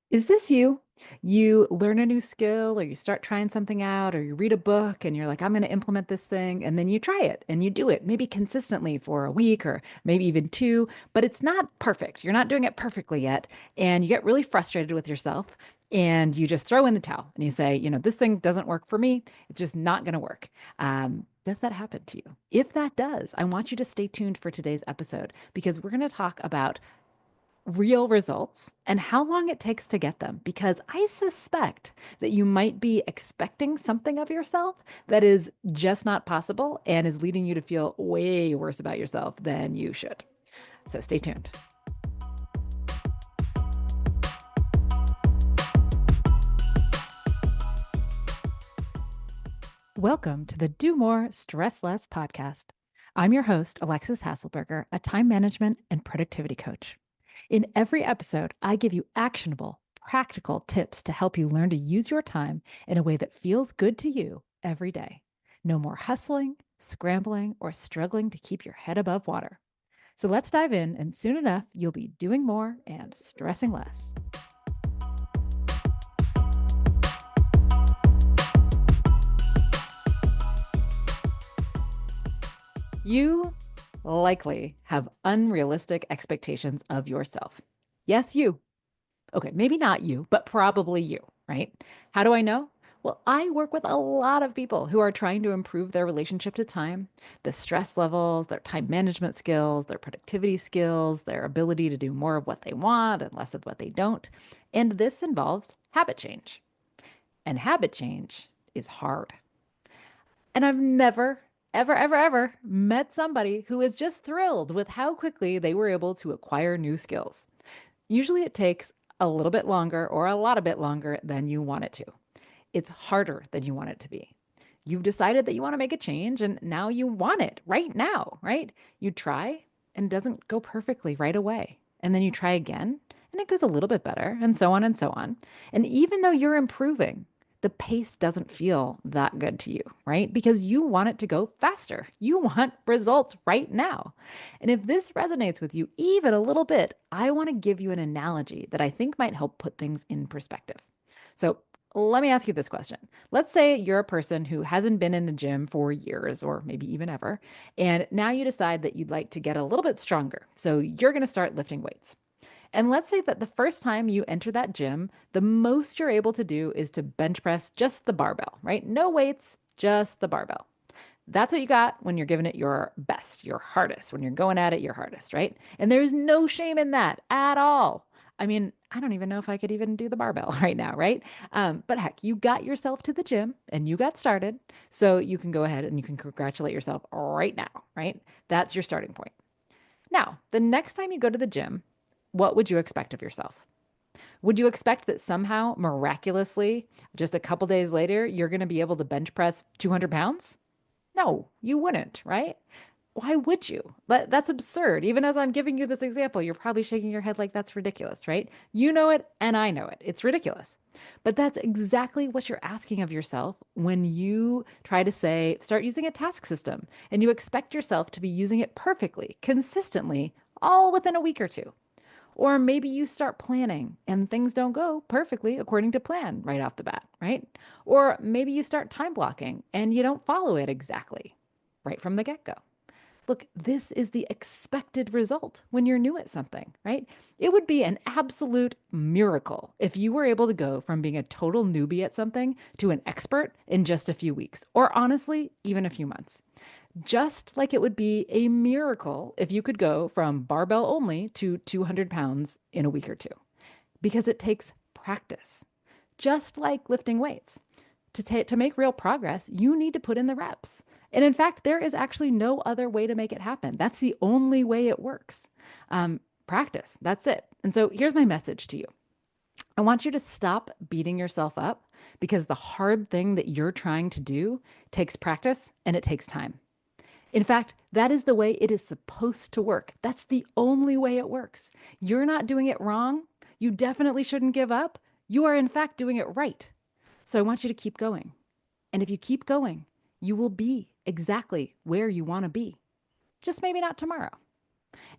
Is this you? You learn a new skill or you start trying something out or you read a book and you're like, I'm going to implement this thing. And then you try it and you do it maybe consistently for a week or maybe even two, but it's not perfect. You're not doing it perfectly yet. And you get really frustrated with yourself and you just throw in the towel and you say, this thing doesn't work for me. It's just not going to work. Does that happen to you? If that does, I want you to stay tuned for today's episode because we're going to talk about real results and how long it takes to get them. Because I suspect that you might be expecting something of yourself that is just not possible and is leading you to feel way worse about yourself than you should. So stay tuned. Welcome to the Do More, Stress Less podcast. I'm your host, Alexis Hasselberger, a time management and productivity coach. In every episode, I give you actionable, practical tips to help you learn to use your time in a way that feels good to you every day. No more hustling, scrambling, or struggling to keep your head above water. So let's dive in, and soon enough, you'll be doing more and stressing less. You likely have unrealistic expectations of yourself. Yes, you. Okay, maybe not you, but probably you, right? How do I know? Well, I work with a lot of people who are trying to improve their relationship to time, the stress levels, their time management skills, their productivity skills, their ability to do more of what they want and less of what they don't. And this involves habit change. And habit change is hard. And I've never, ever met somebody who is just thrilled with how quickly they were able to acquire new skills. Usually it takes a little bit longer or a lot of bit longer than you want it to. It's harder than you want it to be. You've decided that you want to make a change and now you want it right now, right? You try and it doesn't go perfectly right away. And then you try again and it goes a little bit better and so on and so on. And even though you're improving, the pace doesn't feel that good to you, right? Because you want it to go faster. You want results right now. And if this resonates with you even a little bit, I want to give you an analogy that I think might help put things in perspective. So let me ask you this question. Let's say you're a person who hasn't been in the gym for years or maybe even ever, and now you decide that you'd like to get a little bit stronger. So you're going to start lifting weights. And let's say that the first time you enter that gym, the most you're able to do is to bench press just the barbell, right? No weights, just the barbell. That's what you got when you're giving it your best, your hardest, when you're going at it your hardest, right? And there's no shame in that at all. I mean, I don't even know if I could even do the barbell right now, right? But heck, you got yourself to the gym and you got started. So you can go ahead and you can congratulate yourself right now, right? That's your starting point. Now, the next time you go to the gym, what would you expect of yourself? Would you expect that somehow, miraculously, just a couple days later, you're going to be able to bench press 200 pounds? No, you wouldn't, right? Why would you? That's absurd. Even as I'm giving you this example, you're probably shaking your head like that's ridiculous, right? You know it, and I know it. It's ridiculous. But that's exactly what you're asking of yourself when you try to say, start using a task system, and you expect yourself to be using it perfectly, consistently, all within a week or two. Or maybe you start planning and things don't go perfectly according to plan right off the bat, right? Or maybe you start time blocking and you don't follow it exactly right from the get go. Look, this is the expected result when you're new at something, right? It would be an absolute miracle if you were able to go from being a total newbie at something to an expert in just a few weeks, or honestly, even a few months. Just like it would be a miracle if you could go from barbell only to 200 pounds in a week or two, because it takes practice, just like lifting weights. To make real progress, you need to put in the reps. And in fact, there is actually no other way to make it happen. That's the only way it works. Practice, that's it. And so here's my message to you. I want you to stop beating yourself up because the hard thing that you're trying to do takes practice and it takes time. In fact, that is the way it is supposed to work. That's the only way it works. You're not doing it wrong. You definitely shouldn't give up. You are, in fact, doing it right. So I want you to keep going. And if you keep going, you will be exactly where you want to be, just maybe not tomorrow.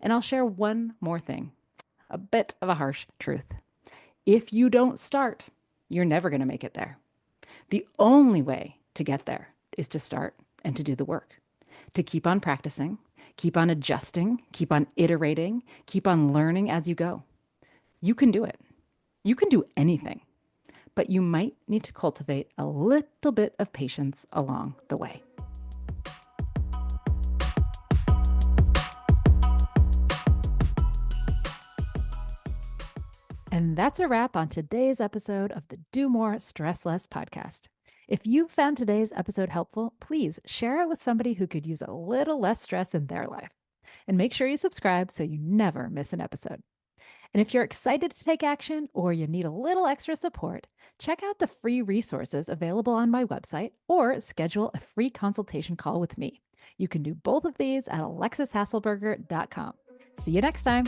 And I'll share one more thing, a bit of a harsh truth. If you don't start, you're never going to make it there. The only way to get there is to start and to do the work, to keep on practicing, keep on adjusting, keep on iterating, keep on learning as you go. You can do it. You can do anything, but you might need to cultivate a little bit of patience along the way. And that's a wrap on today's episode of the Do More, Stress Less podcast. If you found today's episode helpful, please share it with somebody who could use a little less stress in their life. And make sure you subscribe so you never miss an episode. And if you're excited to take action or you need a little extra support, check out the free resources available on my website or schedule a free consultation call with me. You can do both of these at alexishasselberger.com. See you next time.